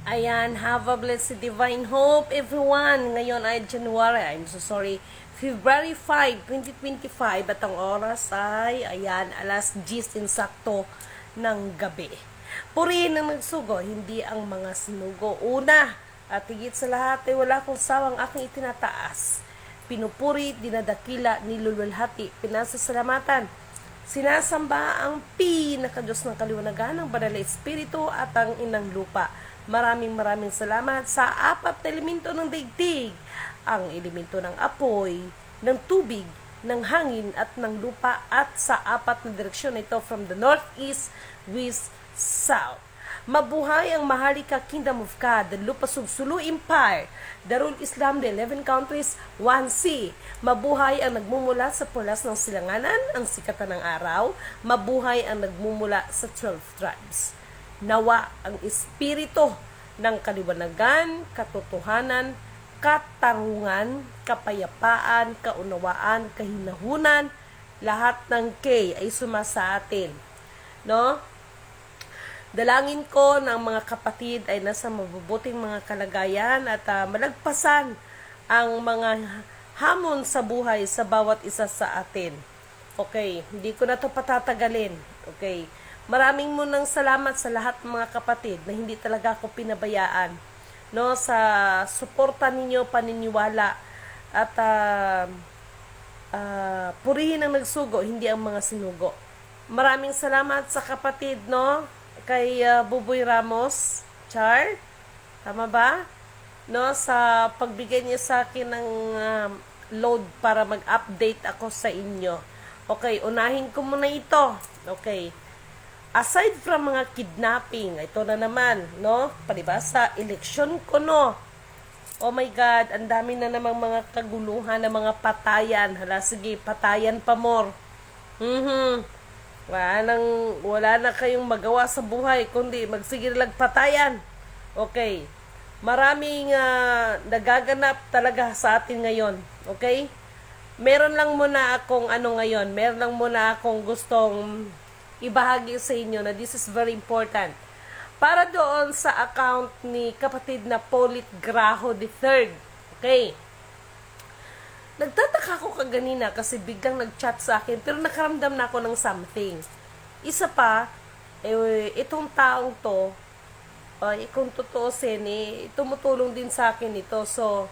Ayan, have a blessed divine hope, everyone. Ngayon ay January, February 5, 2025. At ang oras ay, ayan, alas 10 sakto ng gabi. Purihin ang nagsugo, hindi ang mga sinugo. Una, at higit sa lahat ay wala kong sawang aking itinataas. Pinupuri, dinadakila, nilululhati, pinasasalamatan. Sinasamba ang pinakadiyos ng kaliwanagan, ng banal na espiritu at ang inang lupa. Maraming salamat sa apat na elemento ng daigdig. Ang elemento ng apoy, ng tubig, ng hangin at ng lupa, at sa apat na direksyon ito from the north, east, west, south. Mabuhay ang Maharlika Kingdom of God, the Lupa Sulu Empire, Darul Islam, the 11 countries, 1C. Mabuhay ang nagmumula sa pulas ng silanganan, ang sikatan ng araw. Mabuhay ang nagmumula sa 12 tribes. Nawa ang espiritu ng kaliwanagan, katotohanan, katarungan, kapayapaan, kaunawaan, kahinahunan, lahat ng K ay sumasa atin. No? Dalangin ko ng mga kapatid ay nasa mabubuting mga kalagayan at malagpasan ang mga hamon sa buhay sa bawat isa sa atin. Okay, hindi ko na to patatagalin. Okay, maraming munang salamat sa lahat ng mga kapatid na hindi talaga ako pinabayaan, no, sa suporta ninyo, paniniwala at purihin ang nagsugo, hindi ang mga sinugo. Maraming salamat sa kapatid, no, kay Buboy Ramos, Char, tama ba? No, sa pagbigay niya sa akin ng load para mag-update ako sa inyo. Okay, unahin ko muna ito. Okay. Aside from mga kidnapping, ito na naman, no? Palibasa, eleksyon ko, no? Oh my God, ang dami na namang mga kaguluhan na mga patayan. Hala, sige, patayan pa more. Wala na kayong magawa sa buhay, kundi magsigilag patayan. Okay. Maraming nagaganap talaga sa atin ngayon. Okay? Meron lang muna akong gustong ibahagi sa inyo na this is very important. Para doon sa account ni kapatid na Polit Graho III. Okay? Nagtataka ko kaganina kasi biglang nag-chat sa akin pero nakaramdam na ako ng something. Isa pa, itong taong to, kung tutuusin, tumutulong din sa akin ito. So,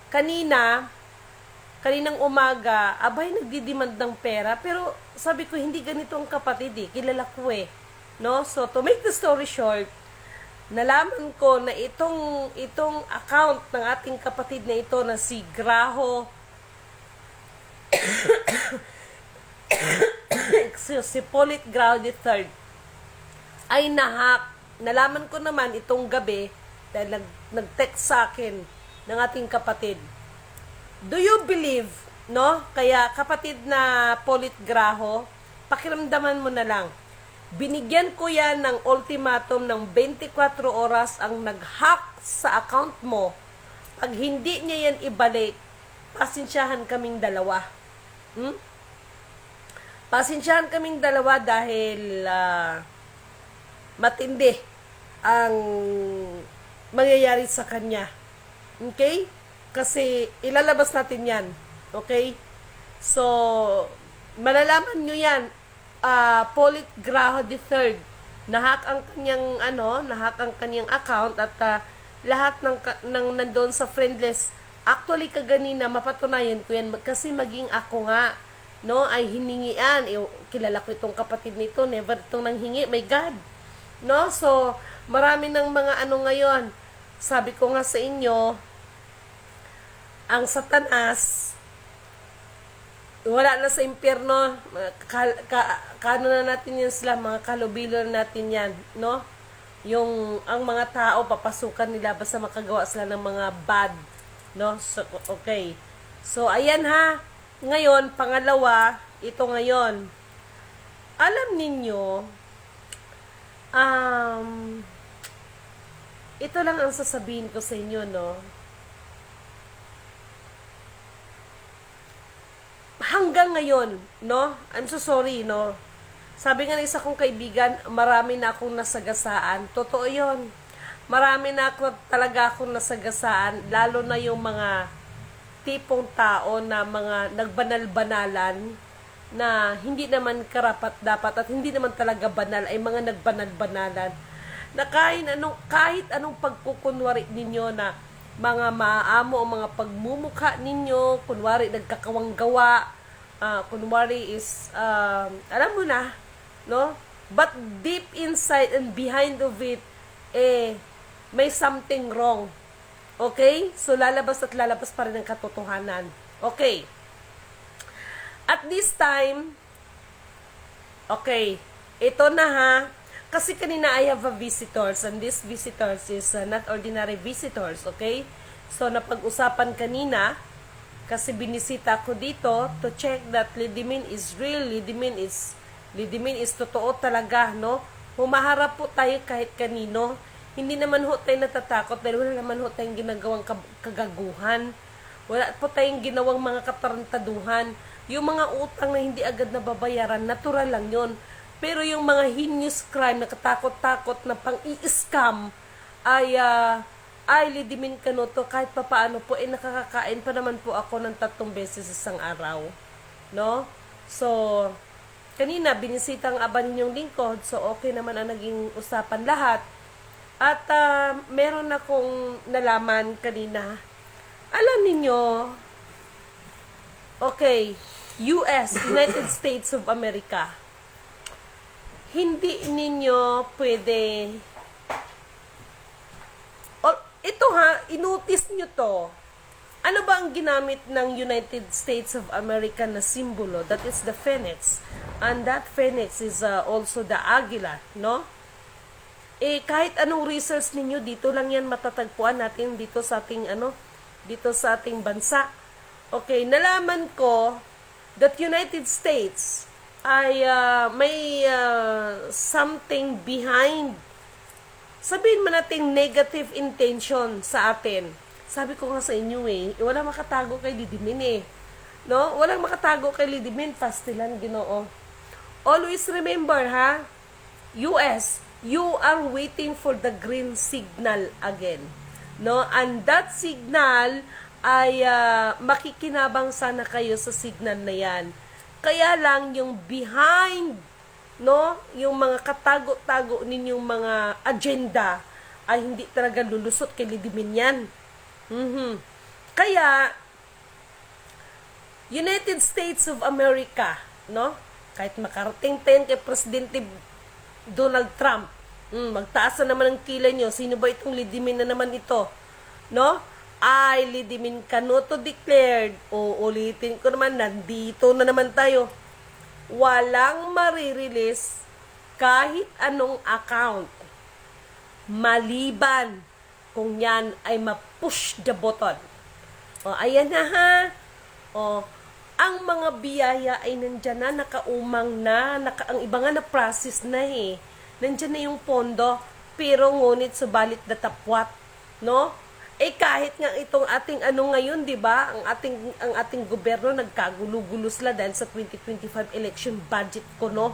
kaninang umaga, abay nagdidemand ng pera pero sabi ko hindi ganito ang kapatid kilala ko no? So, to make the story short, nalaman ko na itong account ng ating kapatid na ito na si Graho si Polit Graho III ay nahack. Nalaman ko naman itong gabi dahil nag-text sa akin ng ating kapatid. Do you believe, no? Kaya kapatid na Polit Graho, pakiramdaman mo na lang. Binigyan ko yan ng ultimatum ng 24 oras ang nag-hack sa account mo. Pag hindi niya yan ibalik, pasensyahan kaming dalawa. Pasensyahan kaming dalawa dahil matindi ang mangyayari sa kanya. Okay? Kasi ilalabas natin yan. Okay? So, malalaman nyo yan. Polit Graho III. Nahack ang kanyang account at lahat ng nandoon sa friend list. Actually, kaganina, mapatunayan ko yan kasi maging ako nga, no, ay hiningian. Kilala ko itong kapatid nito, never itong nanghingi, my God. No, so, marami ng mga ngayon. Sabi ko nga sa inyo, ang Satanas, wala na sa impyerno, kano na natin yan sila, mga kalubilo na natin yan, no? Ang mga tao, papasukan nila basta makagawa sila ng mga bad, no? So, okay. So, ayan ha. Ngayon, pangalawa, ito ngayon. Alam ninyo, ito lang ang sasabihin ko sa inyo, no? Hanggang ngayon, no? I'm so sorry, no? Sabi nga ng isa kong kaibigan, marami na akong nasagasaan. Totoo yon. marami na akong nasagasaan, lalo na yung mga tipong tao na mga nagbanal-banalan na hindi naman karapat dapat at hindi naman talaga banal, ay mga nagbanal-banalan na kahit anong pagkukunwari ninyo na mga maamo o mga pagmumukha ninyo, kunwari nagkakawang gawa, kunwari is alam mo na, no? But deep inside and behind of it, may something wrong. Okay? So, lalabas at lalabas pa rin ang katotohanan. Okay. At this time, okay, ito na ha. Kasi kanina I have a visitors, and these visitors is not ordinary visitors, okay? So, napag-usapan kanina, kasi binisita ko dito to check that Lidimin is real, Lidimin is totoo talaga, no? Humaharap po tayo kahit kanino. Hindi naman ho tayo natatakot dahil wala naman ho tayong ginagawang kagaguhan. Wala po tayong ginawang mga katarantaduhan. Yung mga utang na hindi agad nababayaran, natural lang yon. Pero yung mga heinous crime na katakot-takot na pang-i-scam ay Lidimin Canoto, kahit papaano po, nakakakain pa naman po ako ng 3 beses isang araw. No? So, kanina, binisita ang aba ninyong lingkod, so okay naman ang naging usapan lahat. At meron akong nalaman kanina. Alam ninyo, okay, US, United States of America, hindi ninyo pwede, ito ha, inotice nyo to. Ano ba ang ginamit ng United States of America na simbolo? That is the phoenix. And that phoenix is also the águila, no? Kahit anong research ninyo, dito lang yan matatagpuan natin dito sa ating, dito sa ating bansa. Okay, nalaman ko that United States ay may something behind, sabihin man natin negative intention sa atin. Sabi ko nga sa inyo walang makatago kay Lidimin no? Walang makatago kay Lidimin, pastilan Ginoo. Always remember ha, US, you are waiting for the green signal again, no? And that signal ay makikinabang sana kayo sa signal na yan. Kaya lang yung behind, no, yung mga katago-tago ninyong mga agenda ay hindi talaga lulusot kay Lidimin yan. Kaya United States of America, no, kahit makarating tayo kay Presidente Donald Trump, magtaas na naman ang kilay nyo, sino ba itong Lidimin na naman ito, no? Ay, Lidimin Canoto declared, ulitin ko naman, nandito na naman tayo, walang marirelease kahit anong account, maliban kung yan ay ma-push the button. Ayan na ha, ang mga biyaya ay nandyan na, nakaumang na, ang iba nga na process na nandyan na yung pondo, pero ngunit subalit datapwat, no? Kahit nga itong ating ngayon, di ba? Ang ating gobyerno nagkagulo-gulo sila dahil sa 2025 election budget ko, no?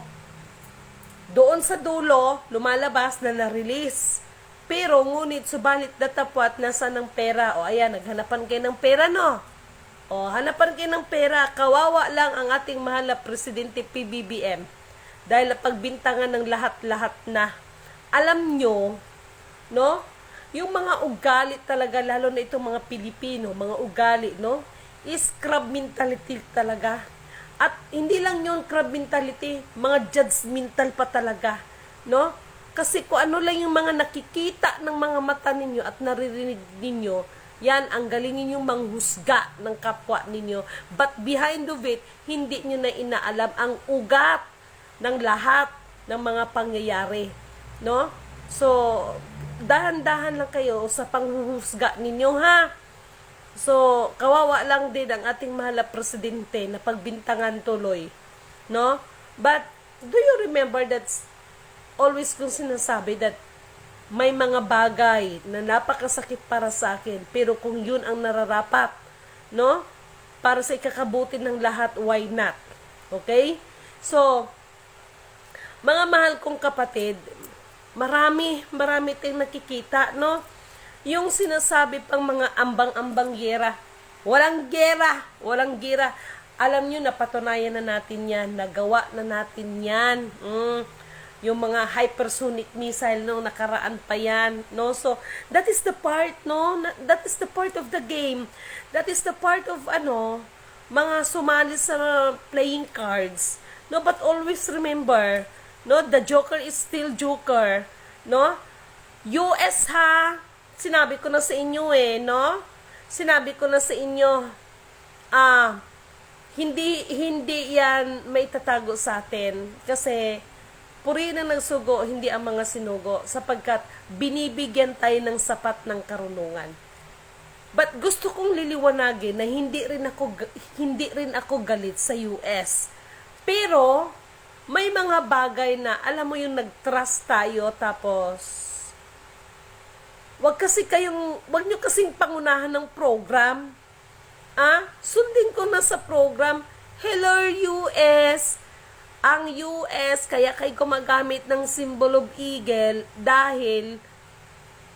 Doon sa dulo, lumalabas na na-release. Pero ngunit subalit datapwat nasa ng pera. Ayan, naghanapan kayo ng pera, no? Hanapan kayo ng pera, kawawa lang ang ating mahal na Presidente PBBM dahil pagbintangan ng lahat-lahat na. Alam nyo, no? Yung mga ugali talaga, lalo na itong mga Pilipino, mga ugali, no? Is crab mentality talaga. At hindi lang yung crab mentality, mga judgmental pa talaga, no? Kasi kung ano lang yung mga nakikita ng mga mata ninyo at naririnig ninyo, yan ang galing ninyong manghusga ng kapwa ninyo. But behind of it, hindi nyo na inaalam ang ugat ng lahat ng mga pangyayari. No? So, dahan-dahan lang kayo sa panghuhusga ninyo, ha? So, kawawa lang din ang ating mahal na presidente na pagbintangan tuloy. No? But, do you remember that always kong sinasabi that may mga bagay na napakasakit para sa akin, pero kung yun ang nararapat, no? Para sa ikakabuti ng lahat, why not? Okay? So, mga mahal kong kapatid, marami tayong nakikita, no? Yung sinasabi pang mga ambang-ambang gera. Walang gera. Alam nyo, napatunayan na natin yan. Nagawa na natin yan. Yung mga hypersonic missile, no? Nakaraan pa yan, no? So, that is the part, no? That is the part of the game. That is the part of, mga sumali sa playing cards. No, but always remember, no, the Joker is still Joker, no? US ha, sinabi ko na sa inyo no? Sinabi ko na sa inyo, hindi yan may tatago sa atin kasi puri na nagsugo, hindi ang mga sinugo sapagkat binibigyan tayo ng sapat ng karunungan. But gusto kong liliwanagin na hindi rin ako galit sa US. Pero may mga bagay na alam mo yung nag-trust tayo tapos wag nyo kasing pangunahan ng program. Sundin ko na sa program. Hello US. Ang US kaya kayo gumagamit ng symbol of eagle dahil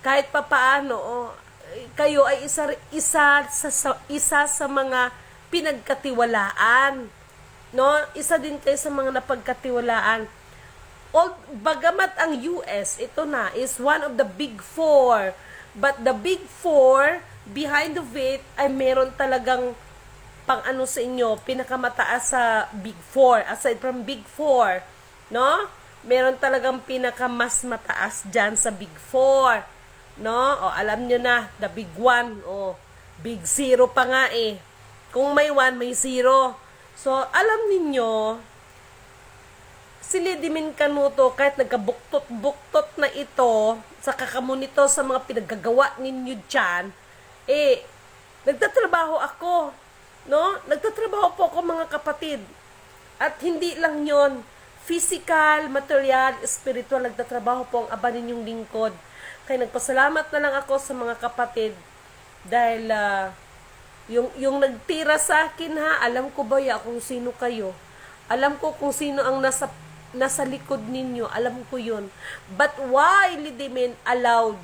kahit papaano kayo ay isa sa mga pinagkatiwalaan, no? Isa din kayo sa mga napagkatiwalaan. Bagamat ang US, ito na, is one of the big four. But the big four, behind of it, ay meron talagang sa inyo, pinakamataas sa big four. Aside from big four, no? Meron talagang pinakamas mataas dyan sa big four. No? Alam nyo na, the big one. Big zero pa nga Kung may one, may zero. So, alam ninyo, si Lidimin Canuto, kahit nagkabuktot-buktot na ito, sa kakamunito sa mga pinaggagawa ninyo dyan, nagtatrabaho ako. No? Nagtatrabaho po ako mga kapatid. At hindi lang yon, physical, material, spiritual, nagtatrabaho po ang aba ninyong lingkod. Kaya nagpasalamat na lang ako sa mga kapatid dahil yung nagtira sa akin alam ko ba kung sino kayo. Alam ko kung sino ang nasa likod ninyo. Alam ko yun. But why Lidimin allowed?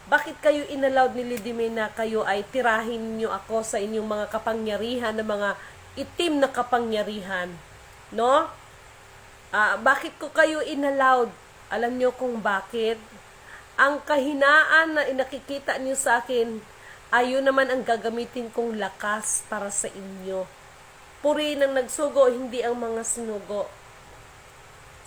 Bakit kayo inallowed ni Lidimin na kayo ay tirahin nyo ako sa inyong mga kapangyarihan, na mga itim na kapangyarihan? No? Bakit ko kayo inallowed? Alam nyo kung bakit? Ang kahinaan na nakikita niyo sa akin, ayun naman ang gagamitin kong lakas para sa inyo. Puri ng nagsugo, hindi ang mga sinugo.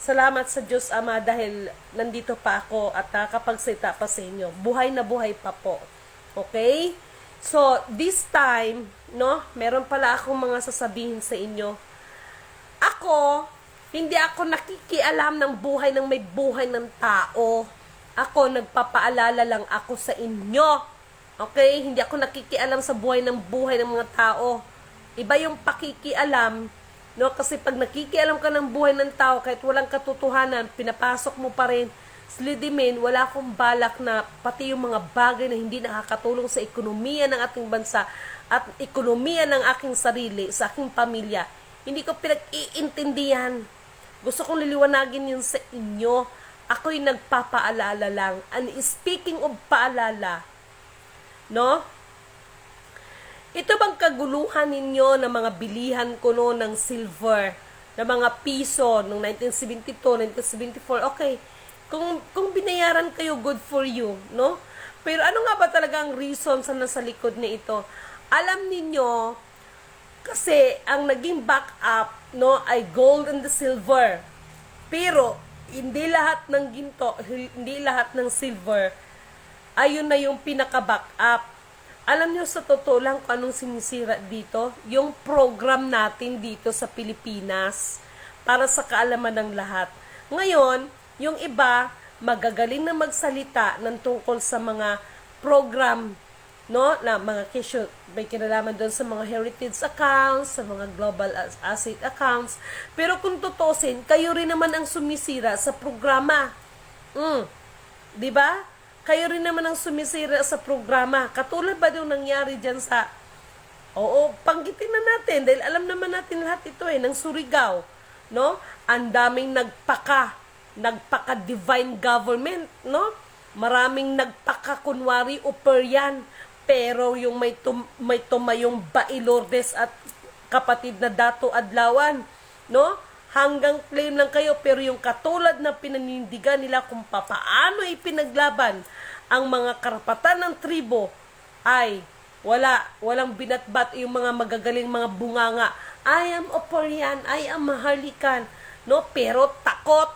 Salamat sa Diyos Ama dahil nandito pa ako at nakakapagsalita pa sa inyo. Buhay na buhay pa po. Okay? So, this time, no, meron pala akong mga sasabihin sa inyo. Hindi ako nakikialam ng buhay ng may buhay ng tao. Ako, nagpapaalala lang ako sa inyo. Okay? Hindi ako nakikialam sa buhay ng mga tao. Iba yung pakikialam, no? Kasi pag nakikialam ka ng buhay ng tao, kahit walang katotohanan, pinapasok mo pa rin. Lidimin, wala akong balak na pati yung mga bagay na hindi nakakatulong sa ekonomiya ng ating bansa at ekonomiya ng aking sarili, sa aking pamilya, hindi ko pinag-iintindihan. Gusto kong liliwanagin yun sa inyo. Ako'y nagpapaalala lang. And speaking of paalala, no? Ito bang kaguluhan ninyo ng mga bilihan ko ng silver, ng mga piso, noong 1972, 1974, okay. Kung binayaran kayo, good for you, no? Pero ano nga ba talagang reason sa nasa likod na ito? Alam ninyo, kasi ang naging backup, no, ay gold and the silver. Pero, hindi lahat ng ginto, hindi lahat ng silver, ayun na yung pinaka-backup. Alam nyo sa totoo lang kung anong sinisira dito? Yung program natin dito sa Pilipinas, para sa kaalaman ng lahat. Ngayon, yung iba, magagaling na magsalita ng tungkol sa mga program, no, na mga kesyo, may kinalaman doon sa mga heritage accounts, sa mga global asset accounts. Pero kung tutusin, kayo rin naman ang sumisira sa programa. 'Di ba? Kayo rin naman ang sumisira sa programa. Katulad ba yung nangyari diyan sa panggitin na natin dahil alam naman natin lahat ito ng Surigao, no? Ang daming nagpaka nagpaka-divine government, no? Maraming nagpaka-kunwari upper yan. Pero yung may tumayong Bailordes at kapatid na Dato Adlawan, no? Hanggang claim lang kayo, pero yung katulad na pinanindigan nila kung papaano ipinaglaban ang mga karapatan ng tribo ay walang binatbat yung mga magagaling mga bunganga. I am Oporian, I am Maharlikan, no? Pero takot,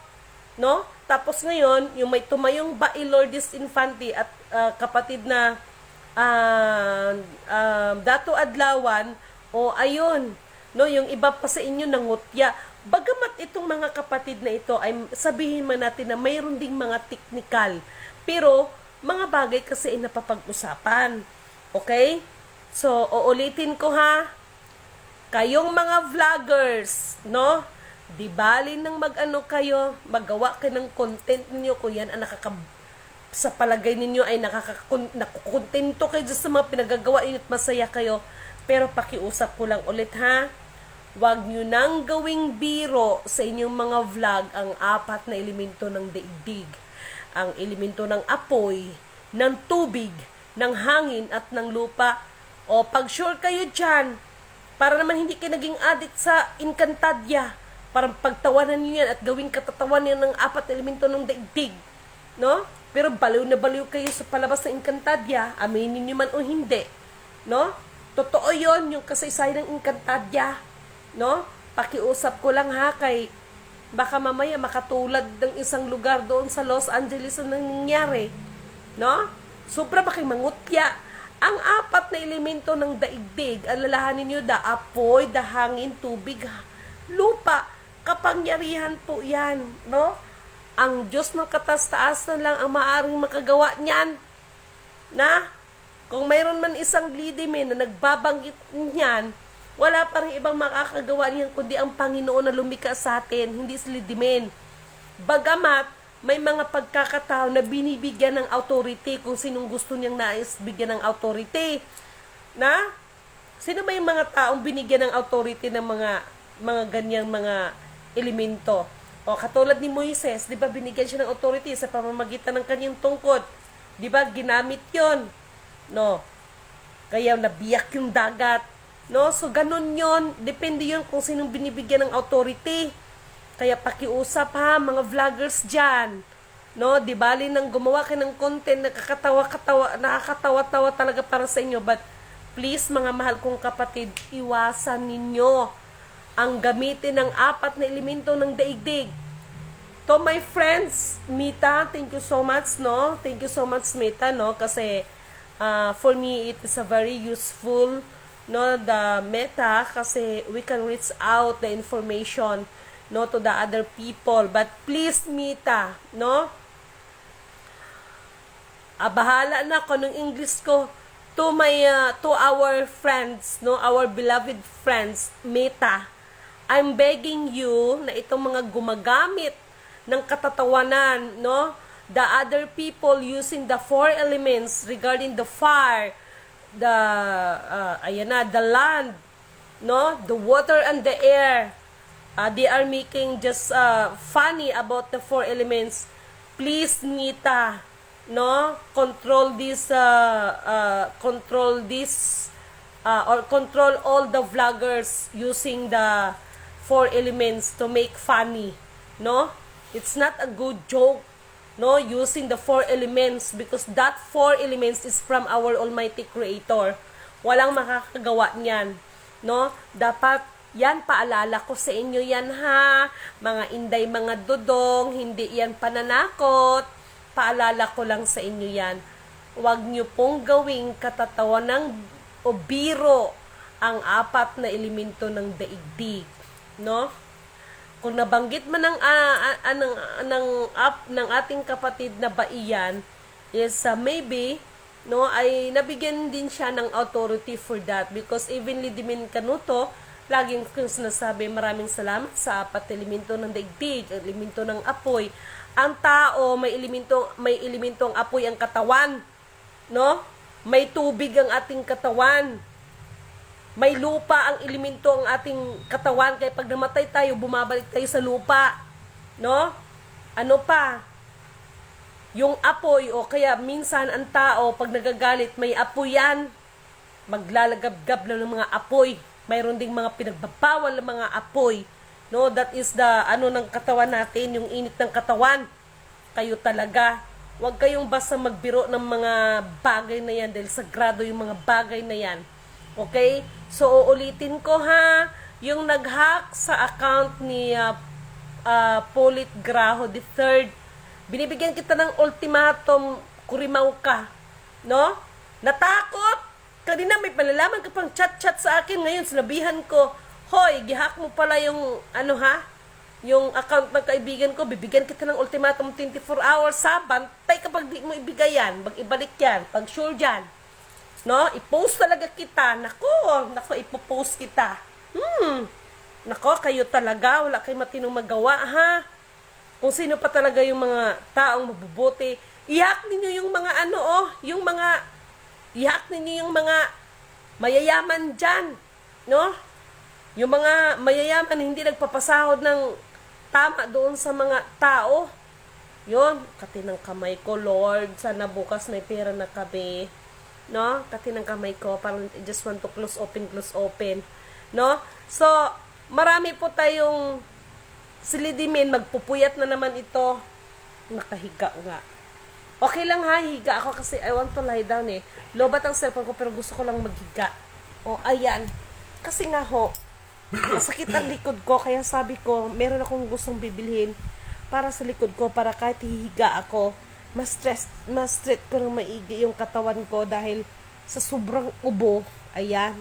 no? Tapos ngayon, yung may tumayong Bailordes Infante at kapatid na Dato Adlawan, o ayun, no, yung iba pa sa inyo nangutya. Bagamat itong mga kapatid na ito ay sabihin man natin na mayroon ding mga technical, pero mga bagay kasi ay napapag-usapan. Okay? So, uulitin ko ha. Kayong mga vloggers, no? Di bali nang mag-ano kayo, magawa kayo ng content niyo kung yan ang sa palagay ninyo ay nakukontento kayo sa mga pinagagawa niyo at masaya kayo. Pero pakiusap ko lang ulit ha. Huwag nyo nang gawing biro sa inyong mga vlog ang apat na elemento ng daigdig. Ang elemento ng apoy, ng tubig, ng hangin at ng lupa. O pag sure kayo dyan, para naman hindi kayo naging addict sa Encantadia, parang pagtawanan niyo yan at gawing katatawanan niyo ng apat na elemento ng daigdig. No? Pero baliw na baliw kayo sa palabas ng Encantadia, aminin niyo man o hindi. No? Totoo yon yung kasaysayan ng Encantadia. No? Pakiusap ko lang ha, kay baka mamaya makatulad ng isang lugar doon sa Los Angeles na nangyari. No? Sobra ba kayong mangutya? Ang apat na elemento ng daigdig, alalahanin niyo, apoy, hangin, tubig, lupa, kapangyarihan po yan. No? Ang Diyos ng katas-taas na lang ang maaring makagawa niyan. Na? Kung mayroon man isang lidimen na nagbabanggit niyan, wala pa rin ibang makakagawa niyan kundi ang Panginoon na lumikha sa atin, hindi si lidimen. Bagamat may mga pagkakataon na binibigyan ng authority kung sinong gusto niyang nais bigyan ng authority. Na? Sino ba yung mga taong binigyan ng authority ng mga ganyang mga elemento? O katulad ni Moises, 'di ba binigyan siya ng authority sa pamamagitan ng kanyang tungkod? 'Di ba ginamit 'yon? No. Kaya nabiyak yung dagat. No? So ganun 'yon, depende 'yon kung sinong binibigyan ng authority. Kaya pakiusap ha, mga vloggers diyan. No, di bali nang gumawa kayo ng content nakakatawa-tawa talaga para sa inyo, but please mga mahal kong kapatid, iwasan ninyo ang gamitin ng apat na elemento ng daigdig. To my friends, Mita, thank you so much, no? Thank you so much, Mita, no? Kasi for me, it is a very useful, no, the Meta, kasi we can reach out the information, no, to the other people. But please, Mita, no? Bahala na ko ng English ko to our friends, no, our beloved friends, Meta. I'm begging you na itong mga gumagamit ng katatawanan, no, the other people using the four elements regarding the fire, the the land, no, the water and the air. They are making just funny about the four elements. Please, Nita, no, control all the vloggers using the four elements to make funny. No, it's not a good joke, no, using the four elements, because that four elements is from our Almighty Creator. Walang makakagawa niyan, no. Dapat yan, paalala ko sa inyo yan ha, mga inday, mga dudong, hindi yan pananakot. Paalala ko lang sa inyo yan. Huwag nyo pong gawing katatawanan o biro ang apat na elemento ng daigdig, no? Kung nabanggit man ng ating kapatid na Baiyan, is maybe, no, ay nabigyan din siya ng authority for that, because even Lidimin Canuto, laging kong sinasabi, maraming salamat sa apat elemento ng daigdig, elemento ng apoy. Ang tao, may elementong apoy ang katawan, no? May tubig ang ating katawan. May lupa ang elemento ang ating katawan, kaya pag namatay tayo, bumabalik tayo sa lupa, no? ano pa, yung apoy, o kaya minsan ang tao, pag nagagalit, may apoy yan, maglalagab-gab na ng mga apoy. Mayroon ding mga pinagbabawal ng mga apoy. No, that is the, ng katawan natin, yung init ng katawan. Kayo talaga, huwag kayong basta magbiro ng mga bagay na yan, dahil sagrado yung mga bagay na yan. Okay? So, uulitin ko ha, yung nag-hack sa account ni Polit Graho III, binibigyan kita ng ultimatum, kurimaw ka. No? Natakot! Kanina may palalaman ka pang chat-chat sa akin, ngayon sinabihan ko, hoy, gihack mo pala yung, yung account ng kaibigan ko, bibigyan kita ng ultimatum 24 hours, sa bantay kapag di mo ibigay yan, ibalik yan, pag sure dyan. No? I-post talaga kita. Nako, ipopost kita. Nako, kayo talaga, wala kayong matinong magawa, ha? Kung sino pa talaga yung mga taong mabubuti, ihack ninyo yung mga ihack ninyo yung mga mayayaman dyan, no? Yung mga mayayaman hindi nagpapasahod ng tama doon sa mga tao. Yun, katinang kamay ko, Lord, sana bukas may pera na kami, no? Katinang kamay ko, parang I just want to close open, no? So, marami po tayong silidimin, magpupuyat na naman ito. Nakahiga nga. Okay lang ha, higa ako kasi I want to lie down eh. Lobat ang cellphone ko pero gusto ko lang maghiga. O, ayan. Kasi nga ho, masakit ang likod ko, kaya sabi ko, meron akong gustong bibilhin para sa likod ko, para kahit hihiga ako, mas straight ko ng maigi yung katawan ko dahil sa sobrang ubo. Ayan.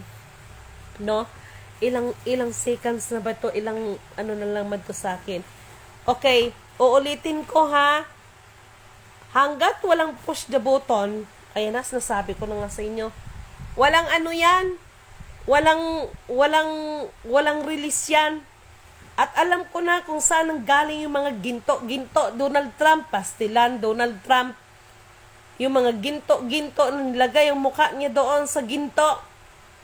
No? Ilang seconds na ba to? Ilang na lang man to sa akin. Okay, uulitin ko ha. Hanggat walang push the button, ayan na, nasabi ko na nga sa inyo. Walang yan. Walang release yan. At alam ko na kung saan ang galing yung mga ginto, Donald Trump, pastilan, Donald Trump. Yung mga ginto, nilagay yung mukha niya doon sa ginto.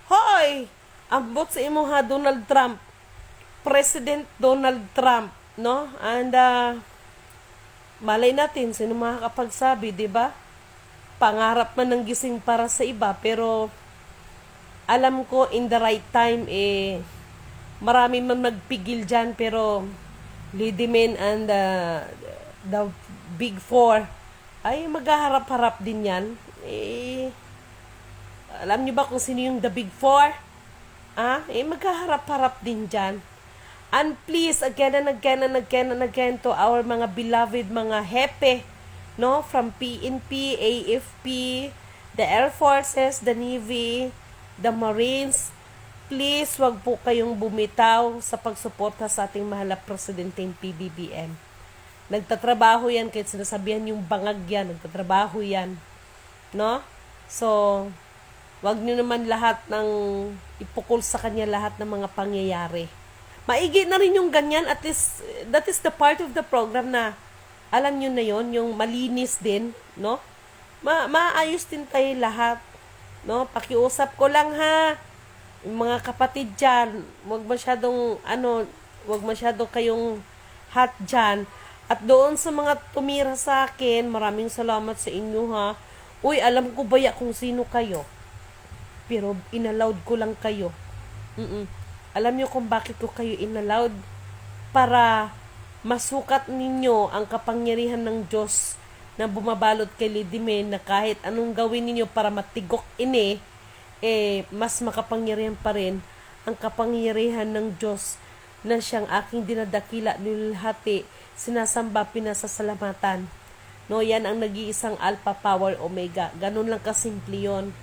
Hoy! Ambot sa imo ha, Donald Trump. President Donald Trump, no? And, malay natin, sino makakapagsabi, di ba? Pangarap man ng gising para sa iba, pero alam ko in the right time, marami man magpigil dyan, pero Lidimen and the Big Four ay maghaharap-harap din yan. Alam nyo ba kung sino yung the Big Four? Maghaharap-harap din dyan. And please, again and again to our mga beloved mga hepe, no? From PNP, AFP, the Air Forces, the Navy, the Marines, please, wag po kayong bumitaw sa pagsuporta sa ating mahal na presidenteng PBBM. Nagtatrabaho yan, kahit sinasabihan yung bangag yan, nagtatrabaho yan. No? So, wag nyo naman lahat ng ipukol sa kanya lahat ng mga pangyayari. Maigi na rin yung ganyan, at least, that is the part of the program na, alam nyo na yon, yung malinis din, no? Maayos din tayo lahat, no? Pakiusap ko lang ha, yung mga kapatid dyan, wag masyadong kayong hot dyan. At doon sa mga tumira sa akin, maraming salamat sa inyo ha. Uy, alam ko ba kung sino kayo? Pero inallowed ko lang kayo. Alam niyo kung bakit ko kayo inallowed? Para masukat ninyo ang kapangyarihan ng Diyos na bumabalot kay Lidimen, na kahit anong gawin ninyo para matigok mas makapangyarihan pa rin ang kapangyarihan ng Diyos na siyang aking dinadakila, nilulhati, sinasamba, pinasasalamatan. No, yan ang nag-iisang Alpha Power Omega. Ganun lang kasimple yun.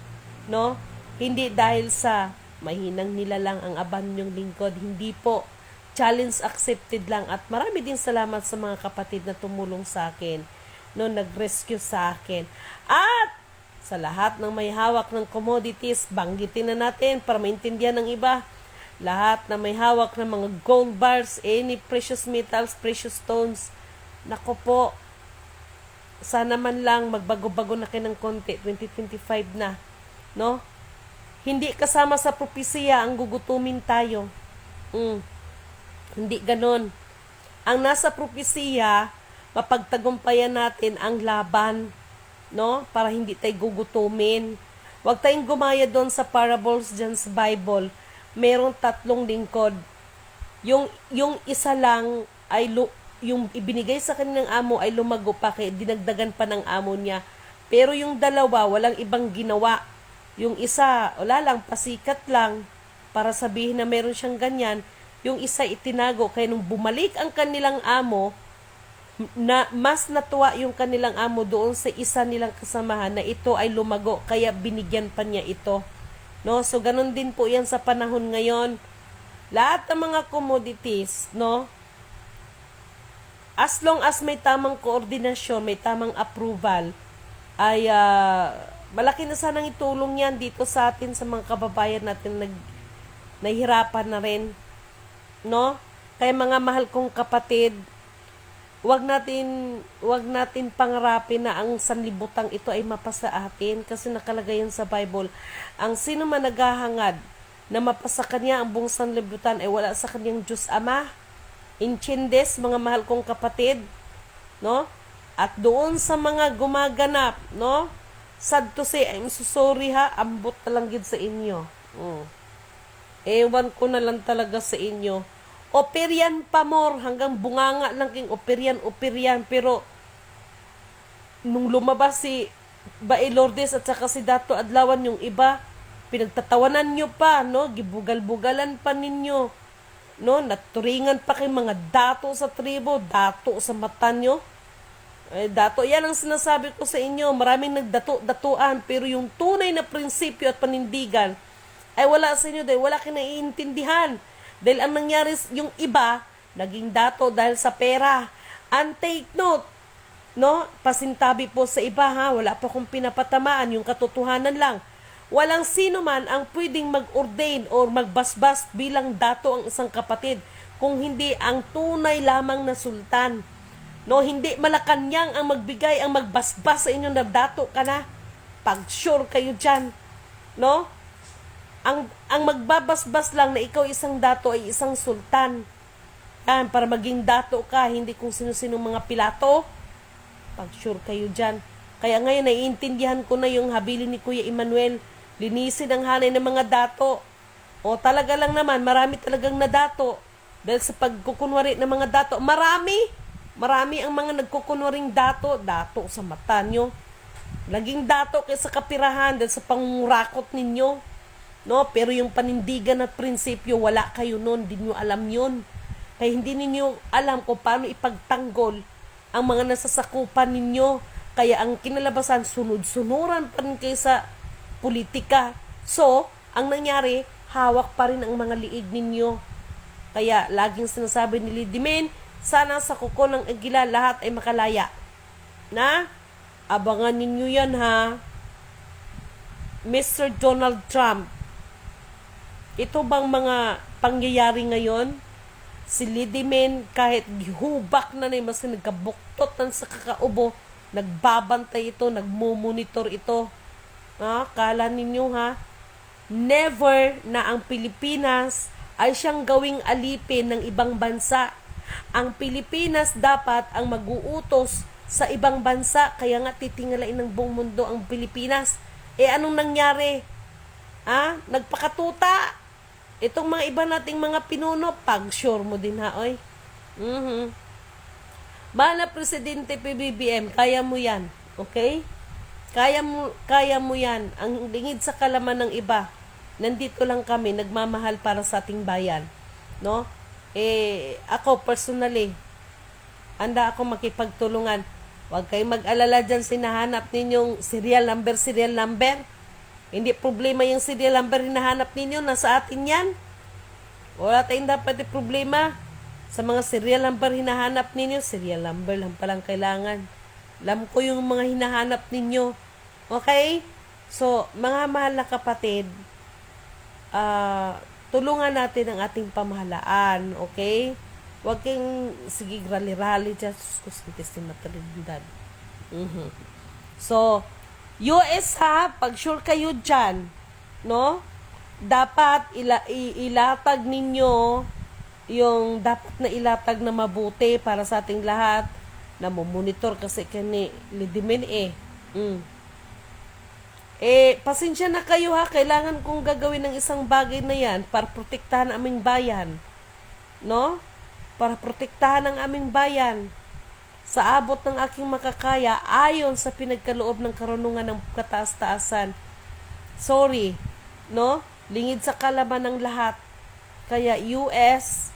No? Hindi dahil sa mahinang nila lang ang aban yung lingkod. Hindi po. Challenge accepted lang. At marami din salamat sa mga kapatid na tumulong sa akin. No, nag-rescue sa akin. At sa lahat ng may hawak ng commodities, banggitin na natin para maintindihan ng iba. Lahat na may hawak ng mga gold bars, any precious metals, precious stones. Nako po, sana man lang magbago-bago na kayo ng konti. 2025 na. No? Hindi kasama sa propesya ang gugutumin tayo. Hindi ganon. Ang nasa propesya, mapagtagumpayan natin ang laban, no? Para hindi tayo gugutumin. Huwag tayong gumaya doon sa parables dyan sa Bible. Merong 3 lingkod. Yung isa lang ay yung ibinigay sa kanilang amo ay lumago pa, kaya dinagdagan pa ng amo niya. Pero yung dalawa, walang ibang ginawa. Yung isa, wala lang, pasikat lang para sabihin na meron siyang ganyan. Yung isa itinago, kaya nung bumalik ang kanilang amo, na mas natuwa yung kanilang amo doon sa isa nilang kasamahan na ito ay lumago, kaya binigyan pa niya ito. No? So, ganun din po yan sa panahon ngayon. Lahat ng mga commodities, no? As long as may tamang koordinasyon, may tamang approval, ay malaki na sanang itulong yan dito sa atin, sa mga kababayan natin nahihirapan na rin. No? Kaya mga mahal kong kapatid, wag natin pangarapin na ang sanlibutang ito ay mapasa atin, kasi nakalagay yan sa Bible. Ang sino man naghahangad na mapasa kanya ang buong sanlibutan ay wala sa kanyang Diyos Ama. Inchindes, mga mahal kong kapatid, no? At doon sa mga gumaganap, no? Sad to say, I'm so sorry ha, ambot na lang gid sa inyo. Ewan ko na lang talaga sa inyo. Operian pa more, hanggang bunganga lang king operian. Pero, nung lumabas si Bae Lourdes at saka si Dato Adlawan, yung iba, pinagtatawanan nyo pa, no? Gibugal-bugalan pa ninyo, no? Naturingan pa kay mga dato sa tribo, dato sa mata nyo. Dato, yan ang sinasabi ko sa inyo. Maraming nagdato-datuan, pero yung tunay na prinsipyo at panindigan ay wala sa inyo dahil wala kayo naiintindihan. Dahil ang nangyari, yung iba, naging dato dahil sa pera. And take note, no? Pasintabi po sa iba, ha? Wala pa akong pinapatamaan, yung katotohanan lang. Walang sino man ang pwedeng mag-ordain or magbasbas bilang dato ang isang kapatid kung hindi ang tunay lamang na sultan. No, hindi Malacanang ang magbigay, ang magbasbas sa inyo na dato ka na. Pag-sure kayo dyan. No? Ang magbabasbas lang na ikaw isang dato ay isang sultan. Yan, para maging dato ka, hindi kung sino-sino mga Pilato. Pag-sure kayo dyan. Kaya ngayon, naiintindihan ko na yung habilin ni Kuya Emmanuel. Linisin ang hanay ng mga dato. O talaga lang naman, marami talagang nadato. Dahil sa pagkukunwari ng mga dato, marami ang mga nagkukunwaring dato sa mata nyo. Naging dato kaysa kapirahan dahil sa pangurakot ninyo. No, pero yung panindigan at prinsipyo, wala kayo nun, hindi nyo alam yun. Kaya hindi ninyo alam kung paano ipagtanggol ang mga nasasakupan ninyo. Kaya ang kinalabasan, sunod-sunuran pa rin kayo sa politika. So, ang nangyari, hawak pa rin ang mga liig ninyo. Kaya laging sinasabi ni Lidimen, sana sa kuko ng Agila lahat ay makalaya. Na, abangan ninyo yan ha. Mr. Donald Trump, ito bang mga pangyayari ngayon? Si Lidimen, kahit gihubak na mas nagkabuktot sa kakaubo, nagbabantay ito, nagmumonitor ito. Kala ninyo ha? Never na ang Pilipinas ay siyang gawing alipin ng ibang bansa. Ang Pilipinas dapat ang mag-uutos sa ibang bansa, kaya nga titingalain ng buong mundo ang Pilipinas. Anong nangyari? Nagpakatuta. Itong mga iba nating mga pinuno, pag-sure mo din ha, oy. Mahal na Presidente PBBM, kaya mo yan, okay? Kaya mo yan. Ang lingid sa kalaman ng iba, nandito lang kami, nagmamahal para sa ating bayan, no? Ako personally, handa ako makipagtulungan. Huwag kayong mag-alala dyan, sinahanap ninyong serial number. Hindi problema yung serial number hinahanap ninyo, nasa atin yan. Wala tayong dapat problema. Sa mga serial number hinahanap ninyo, serial number lang palang kailangan. Alam ko yung mga hinahanap ninyo. Okay? So, mga mahal na kapatid, tulungan natin ang ating pamahalaan. Okay? Huwag kayong, sige, rally-rally dyan. Kuskutis ni Matrinidad. So, US ha, pag sure kayo dyan, no? Dapat ilatag ninyo yung dapat na ilatag na mabuti para sa ating lahat. monitor kasi kani Lidimin pasensya na kayo ha, kailangan kong gagawin ng isang bagay na yan para protektahan ang aming bayan. No? Para protektahan ang aming bayan. Sa abot ng aking makakaya, ayon sa pinagkaloob ng karunungan ng kataas-taasan. Sorry, no? Lingid sa kalaban ng lahat. Kaya US,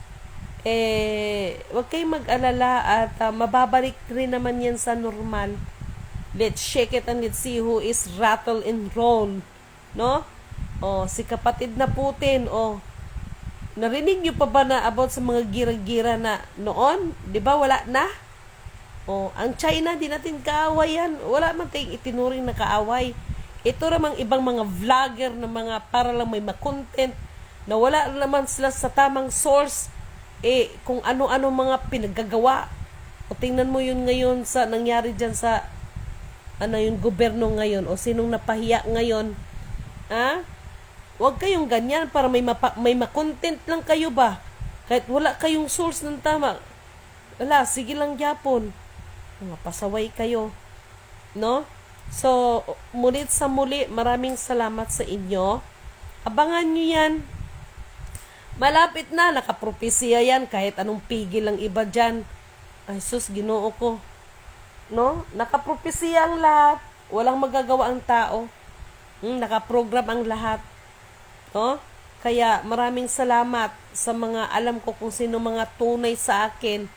wag kayong mag-alala at mababalik rin naman yan sa normal. Let's shake it and let's see who is rattle and roll. No? Si kapatid na Putin, narinig niyo pa ba na about sa mga gira-gira na noon? Di ba wala na? Ang China, di natin kaaway yan. Wala man tayong itinuring na kaaway. Ito namang ibang mga vlogger na mga para lang may makontent na wala naman sila sa tamang source kung ano-ano mga pinaggagawa. Tingnan mo yun ngayon sa nangyari dyan sa yung gobyerno ngayon o sinong napahiya ngayon. Huwag kayong ganyan para may makontent lang kayo ba? Kahit wala kayong source ng tama. Wala, sige lang Japon. Pasaway kayo. No? So, mulit sa muli, maraming salamat sa inyo. Abangan nyo yan. Malapit na, nakapropesya yan kahit anong pigil ang iba dyan. Ay sus, Ginoo ko. No? Nakapropesya ang lahat. Walang magagawa ang tao. Nakaprogram ang lahat. No? Kaya maraming salamat sa mga alam ko kung sino mga tunay sa akin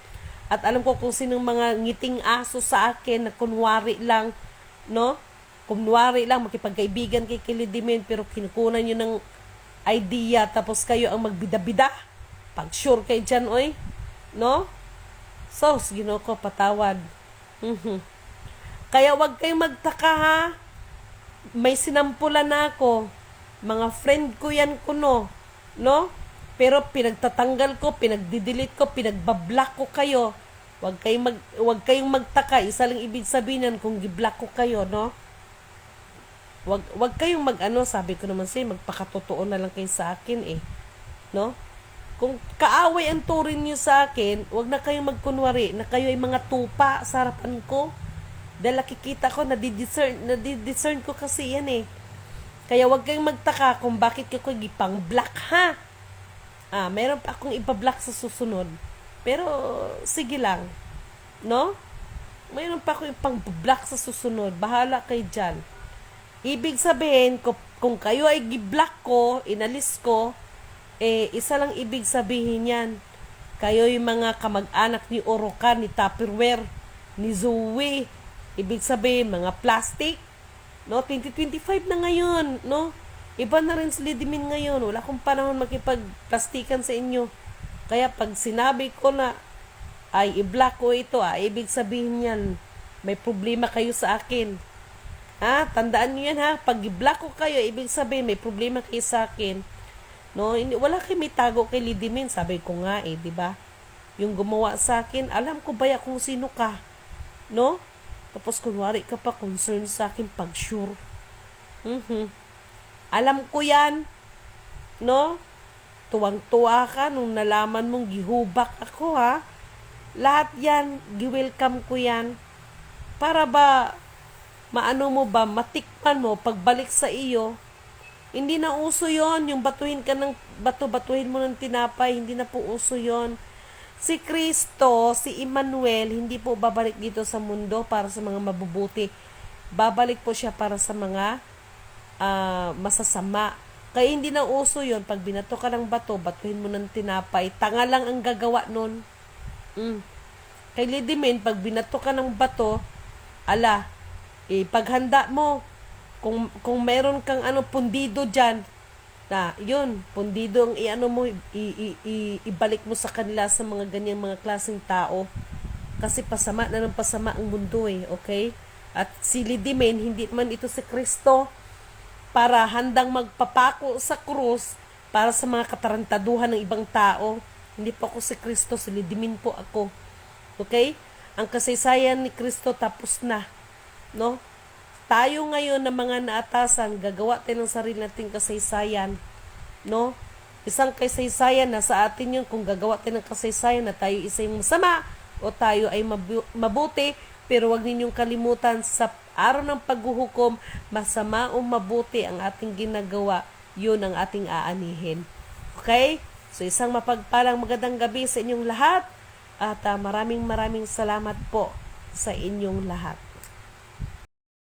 at alam ko kung sino mga ngiting aso sa akin na kunwari lang, no? Kunwari lang makipagkaibigan kay Lidimin pero kinukunan nyo ng idea tapos kayo ang magbida-bida. Pag sure kayo dyan, no? So, Ginoo ko, patawad. Kaya wag kayong magtaka ha. May sinampulan na ako. Mga friend ko yan kuno, no? Pero pinagtatanggal ko, pinagdidelete ko, pinagbablock ko kayo. Wag kayong magtaka. Isa lang ibig sabihin kung giblock ko kayo, no? Wag kayong sabi ko naman sa'yo, magpakatotoo na lang kayo sa akin no? Kung kaaway ang turin nyo sa akin, wag na kayong magkunwari na kayo ay mga tupa sa harapan ko. Dahil nakikita ko, nadidiscern ko kasi yan Kaya wag kayong magtaka kung bakit ko gipang block ha. Meron pa akong ipa-block sa susunod. Pero, sige lang. No? Meron pa akong ipang-block sa susunod. Bahala kayo dyan. Ibig sabihin, kung kayo ay gi-block ko, inalis ko, isa lang ibig sabihin yan. Kayo yung mga kamag-anak ni Oroka, ni Tupperware, ni Zoe. Ibig sabihin, mga plastic. No? 2025 na ngayon. No? Iba na rin si Lidimin ngayon. Wala akong panahon makipag-plastikan sa inyo. Kaya pag sinabi ko na ay i-block ko ito, ibig sabihin yan, may problema kayo sa akin. Tandaan nyo yan ha. Pag i-block ko kayo, ibig sabihin may problema kayo sa akin. No, wala kayo may tago kay Lidimin, sabi ko nga di ba? Yung gumawa sa akin, alam ko ba kung sino ka? No? Tapos kunwari ka pa concerned sa akin pag sure. Alam ko yan. No? Tuwang-tuwa ka nung nalaman mong gihubak ako ha. Lahat yan, gi-welcome ko yan. Para ba matikman mo pagbalik sa iyo. Hindi na uso yon yung batuhin ka ng batuhin mo ng tinapay, hindi na po uso yon. Si Kristo, si Emmanuel, hindi po babalik dito sa mundo para sa mga mabubuti. Babalik po siya para sa mga masasama. Kaya hindi na uso yon pag binato ka ng batuhin mo ng tinapay. Tanga lang ang gagawa nun. Kay Lidimin, pag binato ka ng bato, paghanda mo, kung meron kang pundido dyan, yun, pundido ang ibalik mo sa kanila sa mga ganyang mga klaseng tao. Kasi pasama na ng pasama ang mundo okay? At si Lidimin, hindi man ito si Kristo para handang magpapako sa krus para sa mga katarantaduhan ng ibang tao. Hindi po ako si Kristo, si Lidimin po ako. Okay? Ang kasaysayan ni Kristo tapos na. No? Tayo ngayon na mga naatasan, gagawa tayo ng sarili nating kasaysayan. No? Isang kasaysayan na sa atin yun, kung gagawa tayo ng kasaysayan na tayo isa yung masama, o tayo ay mabuti, pero wag ninyong kalimutan sa araw ng paghuhukom, masama o mabuti ang ating ginagawa, yun ang ating aanihin. Okay? So isang mapagpalang magandang gabi sa inyong lahat at maraming salamat po sa inyong lahat.